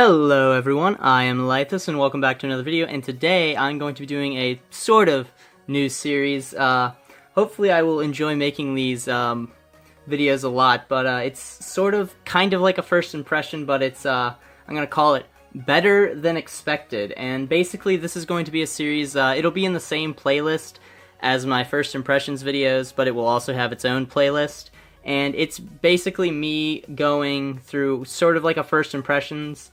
Hello everyone, I am Laethas and welcome back to another video, and today I'm going to be doing a sort of new series. Hopefully I will enjoy making these videos a lot, but it's sort of kind of like a first impression, but it's I'm going to call it Better Than Expected, and basically this is going to be a series. It'll be in the same playlist as my first impressions videos, but it will also have its own playlist, and it's basically me going through sort of like a first impressions,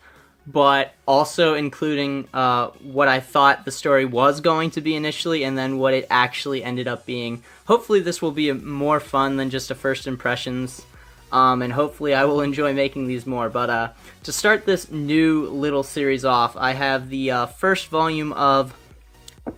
but also including what I thought the story was going to be initially, and then what it actually ended up being. Hopefully this will be more fun than just a first impressions, and hopefully I will enjoy making these more. But to start this new little series off, I have the first volume of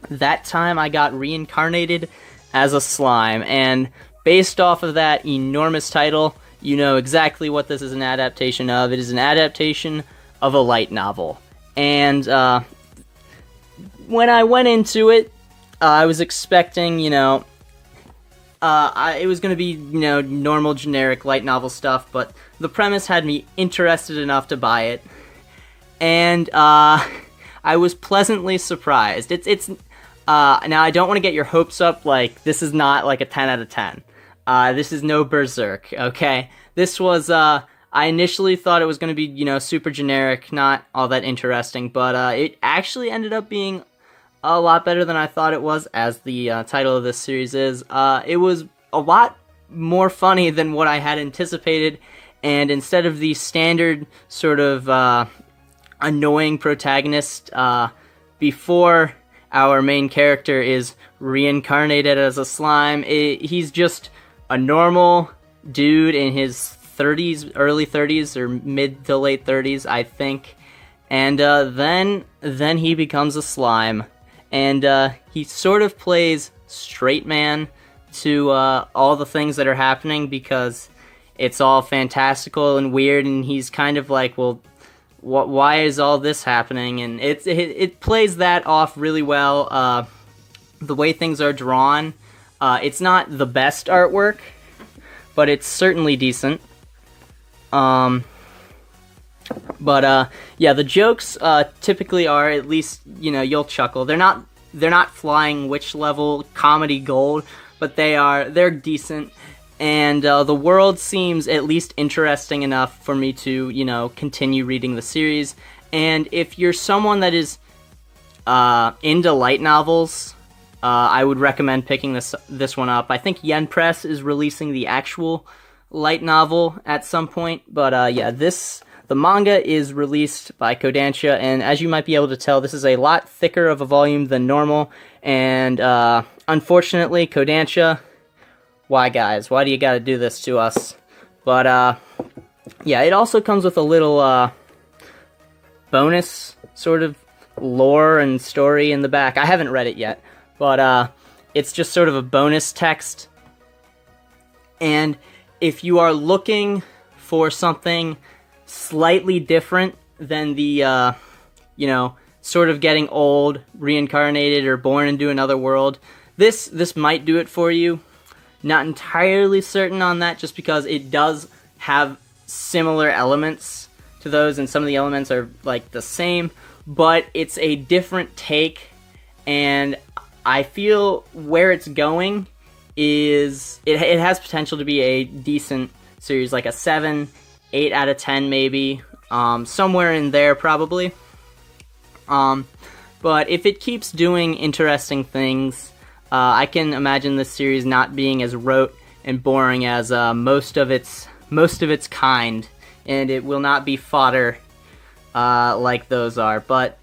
That Time I Got Reincarnated as a Slime, and based off of that enormous title, you know exactly what this is an adaptation of. It is an adaptation of a light novel, and when I went into it, I was expecting, it was going to be, normal generic light novel stuff, but the premise had me interested enough to buy it, and I was pleasantly surprised. Now I don't want to get your hopes up, like, this is not like a 10 out of 10. This is no Berserk, okay? This was, I initially thought it was going to be, super generic, not all that interesting, but it actually ended up being a lot better than I thought it was, as the title of this series is. It was a lot more funny than what I had anticipated, and instead of the standard sort of annoying protagonist, before our main character is reincarnated as a slime, he's just a normal dude in his 30s, early 30s, or mid to late 30s, I think, and then he becomes a slime, and he sort of plays straight man to all the things that are happening, because it's all fantastical and weird, and he's kind of like, well, why is all this happening? And it plays that off really well. The way things are drawn, it's not the best artwork, but it's certainly decent. Yeah, the jokes typically are, at least, you'll chuckle. They're not flying witch level comedy gold, but they're decent, and the world seems at least interesting enough for me to, continue reading the series. And if you're someone that is into light novels, I would recommend picking this one up. I think Yen Press is releasing the actual light novel at some point, but yeah, the manga is released by Kodansha, and as you might be able to tell, this is a lot thicker of a volume than normal, and unfortunately, Kodansha, why guys, why do you gotta do this to us? But yeah, it also comes with a little bonus sort of lore and story in the back. I haven't read it yet, but it's just sort of a bonus text, and if you are looking for something slightly different than the, sort of getting old, reincarnated, or born into another world, this might do it for you. Not entirely certain on that, just because it does have similar elements to those, and some of the elements are, like, the same, but it's a different take, and I feel where it's going is it has potential to be a decent series, like a 7, 8 out of 10 maybe, somewhere in there probably. But if it keeps doing interesting things, I can imagine this series not being as rote and boring as most of its kind, and it will not be fodder like those are. But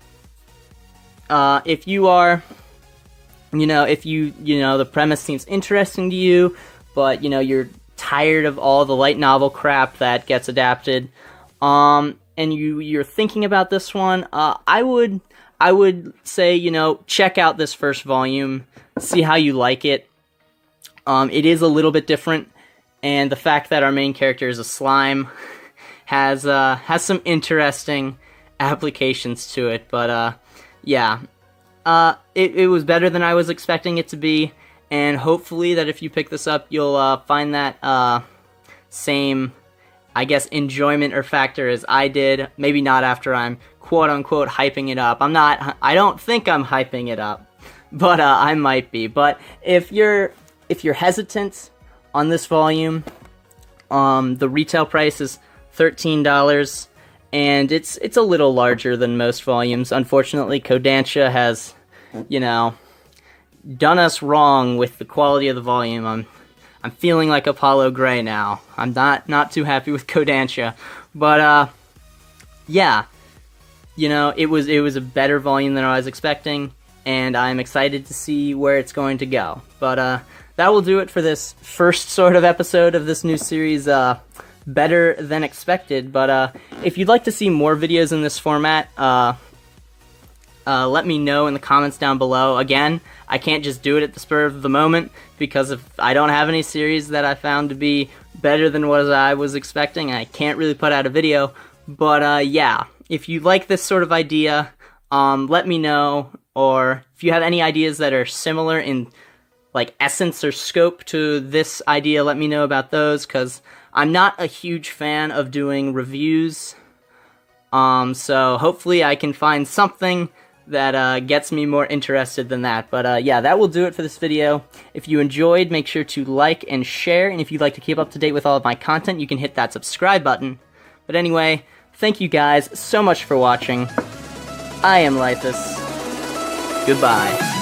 if you are, if the premise seems interesting to you, but, you're tired of all the light novel crap that gets adapted, and you're thinking about this one, I would say, check out this first volume, see how you like it. It is a little bit different, and the fact that our main character is a slime has some interesting applications to it, but, yeah. It was better than I was expecting it to be, and hopefully that if you pick this up, you'll find that same I guess, enjoyment or factor as I did. Maybe not after I'm quote-unquote hyping it up. I don't think I'm hyping it up, but I might be. But if you're hesitant on this volume, the retail price is $13, and it's a little larger than most volumes. Unfortunately, Kodansha has, you know, done us wrong with the quality of the volume. I'm feeling like Apollo Gray now. I'm not too happy with Kodansha, but yeah, you know, it was a better volume than I was expecting, and I'm excited to see where it's going to go. But that will do it for this first sort of episode of this new series, Better Than Expected. But if you'd like to see more videos in this format, let me know in the comments down below. Again, I can't just do it at the spur of the moment, because if I don't have any series that I found to be better than what I was expecting, I can't really put out a video. But yeah, if you like this sort of idea, let me know. Or if you have any ideas that are similar in like essence or scope to this idea, let me know about those, because I'm not a huge fan of doing reviews. So hopefully I can find something that gets me more interested than that. But yeah, that will do it for this video. If you enjoyed, make sure to like and share, and if you'd like to keep up to date with all of my content, you can hit that subscribe button. But anyway, thank you guys so much for watching. I am Laethas. Goodbye.